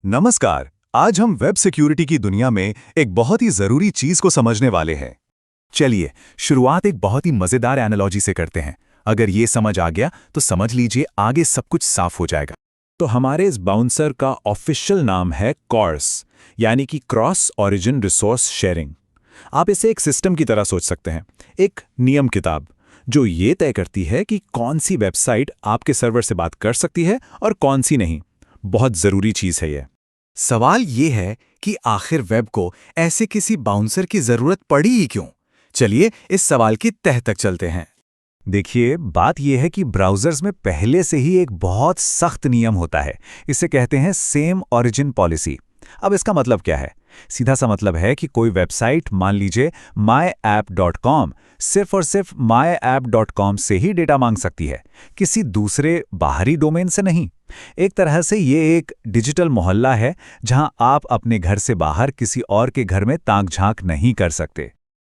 नमस्कार। आज हम वेब सिक्योरिटी की दुनिया में एक बहुत ही जरूरी चीज को समझने वाले हैं। चलिए शुरुआत एक बहुत ही मजेदार एनालॉजी से करते हैं। अगर ये समझ आ गया तो समझ लीजिए आगे सब कुछ साफ हो जाएगा। तो हमारे इस बाउंसर का ऑफिशियल नाम है कॉर्स, यानी कि क्रॉस ओरिजिन रिसोर्स शेयरिंग। आप इसे एक सिस्टम की तरह सोच सकते हैं, एक नियम किताब जो ये तय करती है कि कौन सी वेबसाइट आपके सर्वर से बात कर सकती है और कौन सी नहीं। बहुत जरूरी चीज है ये। सवाल ये है कि आखिर वेब को ऐसे किसी बाउंसर की जरूरत पड़ी ही क्यों? चलिए इस सवाल की तह तक चलते हैं। देखिए, बात यह है कि ब्राउज़र्स में पहले से ही एक बहुत सख्त नियम होता है। इसे कहते हैं सेम ओरिजिन पॉलिसी। अब इसका मतलब क्या है? सीधा सा मतलब है कि कोई वेबसाइट, मान लीजिए myapp.com, सिर्फ और सिर्फ myapp.com से ही डेटा मांग सकती है, किसी दूसरे बाहरी डोमेन से नहीं। एक तरह से ये एक डिजिटल मोहल्ला है जहां आप अपने घर से बाहर किसी और के घर में ताक झांक नहीं कर सकते।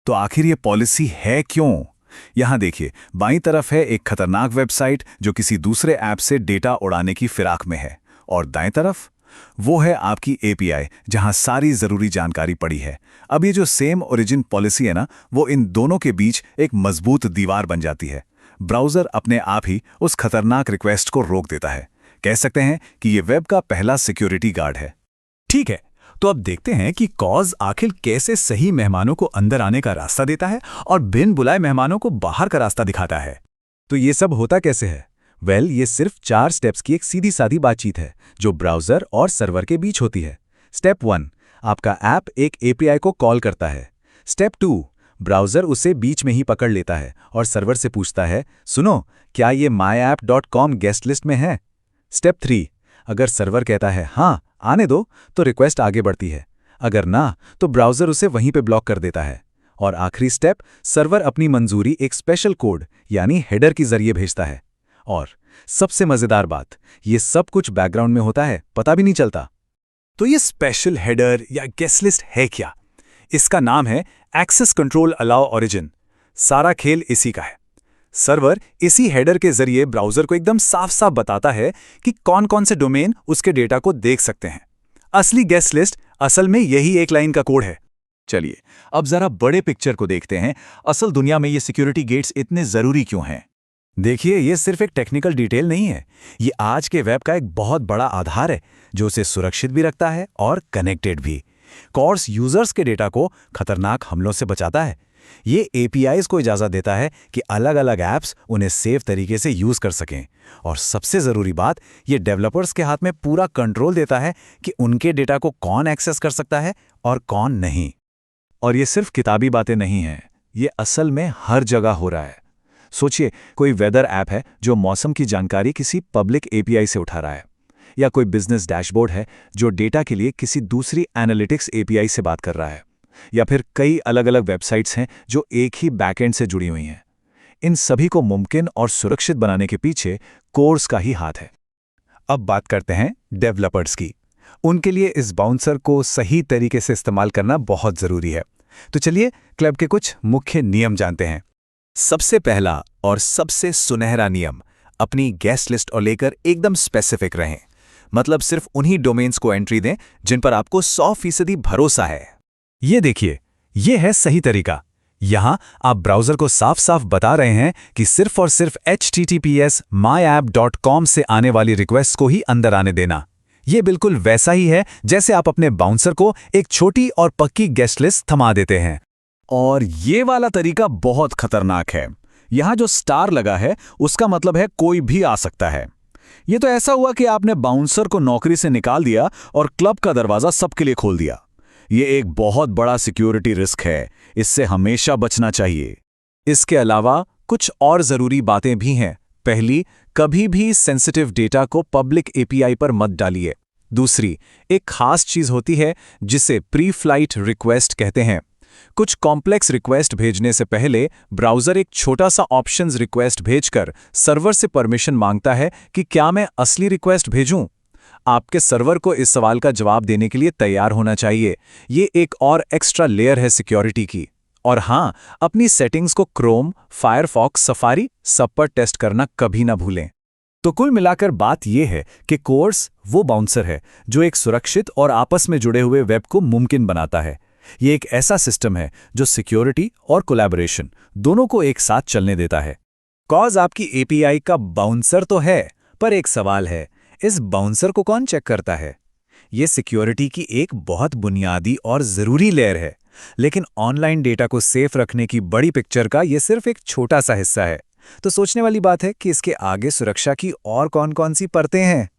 तो आखिर ये पॉलिसी है क्यों? यहां देखिए, बाईं तरफ है एक खतरनाक वेबसाइट जो किसी दूसरे ऐप से डेटा उड़ाने की फिराक में है, और दाएं तरफ वो है आपकी एपीआई जहां सारी जरूरी जानकारी पड़ी है। अब ये जो सेम ओरिजिन पॉलिसी है ना, वो इन दोनों के बीच एक मजबूत दीवार बन जाती है। ब्राउजर अपने आप ही उस खतरनाक रिक्वेस्ट को रोक देता है। कह सकते हैं कि ये वेब का पहला सिक्योरिटी गार्ड है। ठीक है, तो अब देखते हैं कि कॉज आखिर कैसे सही मेहमानों को अंदर आने का रास्ता देता है और बिन बुलाए मेहमानों को बाहर का रास्ता दिखाता है। तो ये सब होता कैसे है? ये सिर्फ 4 स्टेप्स की एक सीधी सादी बातचीत है जो ब्राउज़र और सर्वर के बीच होती है। स्टेप 1, आपका ऐप एक एपीआई को कॉल करता है। स्टेप 2, ब्राउज़र उसे बीच में ही पकड़ लेता है और सर्वर से पूछता है, सुनो, क्या ये myapp.com गेस्ट लिस्ट में है? स्टेप 3, अगर सर्वर कहता है हाँ, आने दो, तो रिक्वेस्ट आगे बढ़ती है। अगर ना, तो ब्राउज़र उसे वहीं पे ब्लॉक कर देता है। और आखिरी स्टेप, सर्वर अपनी मंजूरी एक स्पेशल कोड यानी हेडर के जरिए भेजता है। और सबसे मजेदार बात, ये सब कुछ बैकग्राउंड में होता है, पता भी नहीं चलता। तो ये स्पेशल हेडर या गेस्ट लिस्ट है क्या? इसका नाम है एक्सेस कंट्रोल अलाउ ओरिजिन। सारा खेल इसी का है। सर्वर इसी हेडर के जरिए ब्राउजर को एकदम साफ साफ बताता है कि कौन कौन से डोमेन उसके डेटा को देख सकते हैं। असली गेस्ट लिस्ट असल में यही एक लाइन का कोड है। चलिए अब जरा बड़े पिक्चर को देखते हैं। असल दुनिया में ये सिक्योरिटी गेट्स इतने जरूरी क्यों हैं? देखिए, ये सिर्फ एक टेक्निकल डिटेल नहीं है, ये आज के वेब का एक बहुत बड़ा आधार है जो उसे सुरक्षित भी रखता है और कनेक्टेड भी। कॉर्स यूजर्स के डेटा को खतरनाक हमलों से बचाता है। ये एपीआईज को इजाजत देता है कि अलग अलग ऐप्स उन्हें सेफ तरीके से यूज कर सकें। और सबसे जरूरी बात, ये डेवलपर्स के हाथ में पूरा कंट्रोल देता है कि उनके डेटा को कौन एक्सेस कर सकता है और कौन नहीं। और ये सिर्फ किताबी बातें नहीं हैं, ये असल में हर जगह हो रहा है। सोचिए, कोई वेदर ऐप है जो मौसम की जानकारी किसी पब्लिक एपीआई से उठा रहा है, या कोई बिजनेस डैशबोर्ड है जो डेटा के लिए किसी दूसरी एनालिटिक्स एपीआई से बात कर रहा है, या फिर कई अलग अलग वेबसाइट्स हैं जो एक ही बैकएंड से जुड़ी हुई हैं। इन सभी को मुमकिन और सुरक्षित बनाने के पीछे कोर्स का ही हाथ है। अब बात करते हैं डेवलपर्स की। उनके लिए इस बाउंसर को सही तरीके से इस्तेमाल करना बहुत जरूरी है। तो चलिए क्लब के कुछ मुख्य नियम जानते हैं। सबसे पहला और सबसे सुनहरा नियम, अपनी गेस्ट लिस्ट और लेकर एकदम स्पेसिफिक रहें। मतलब सिर्फ उन्हीं डोमेन्स को एंट्री दें जिन पर आपको 100% भरोसा है। ये देखिए, ये है सही तरीका। यहां आप ब्राउज़र को साफ साफ बता रहे हैं कि सिर्फ और सिर्फ https myapp.com से आने वाली रिक्वेस्ट को ही अंदर आने देना। ये बिल्कुल वैसा ही है जैसे आप अपने बाउंसर को एक छोटी और पक्की गेस्ट लिस्ट थमा देते हैं। और ये वाला तरीका बहुत खतरनाक है। यहां जो स्टार लगा है उसका मतलब है कोई भी आ सकता है। ये तो ऐसा हुआ कि आपने बाउंसर को नौकरी से निकाल दिया और क्लब का दरवाजा सबके लिए खोल दिया। ये एक बहुत बड़ा सिक्योरिटी रिस्क है, इससे हमेशा बचना चाहिए। इसके अलावा कुछ और जरूरी बातें भी हैं। पहली, कभी भी सेंसिटिव डेटा को पब्लिक एपीआई पर मत डालिए। दूसरी, एक खास चीज होती है जिसे प्री फ्लाइट रिक्वेस्ट कहते हैं। कुछ कॉम्प्लेक्स रिक्वेस्ट भेजने से पहले ब्राउज़र एक छोटा सा ऑप्शंस रिक्वेस्ट भेजकर सर्वर से परमिशन मांगता है कि क्या मैं असली रिक्वेस्ट भेजूं। आपके सर्वर को इस सवाल का जवाब देने के लिए तैयार होना चाहिए। ये एक और एक्स्ट्रा लेयर है सिक्योरिटी की। और हाँ, अपनी सेटिंग्स को क्रोम, फायरफॉक्स, सफारी सब पर टेस्ट करना कभी ना भूलें। तो कुल मिलाकर बात यह है कि कोर्स वो बाउंसर है जो एक सुरक्षित और आपस में जुड़े हुए वेब को मुमकिन बनाता है। ये एक ऐसा सिस्टम है जो सिक्योरिटी और कोलैबोरेशन दोनों को एक साथ चलने देता है। कॉज आपकी एपीआई का बाउंसर तो है, पर एक सवाल है, इस बाउंसर को कौन चेक करता है? ये सिक्योरिटी की एक बहुत बुनियादी और ज़रूरी लेयर है, लेकिन ऑनलाइन डेटा को सेफ रखने की बड़ी पिक्चर का ये सिर्फ एक छोटा सा हिस्सा है। तो सोचने वाली बात है कि इसके आगे सुरक्षा की और कौन-कौन सी परतें हैं।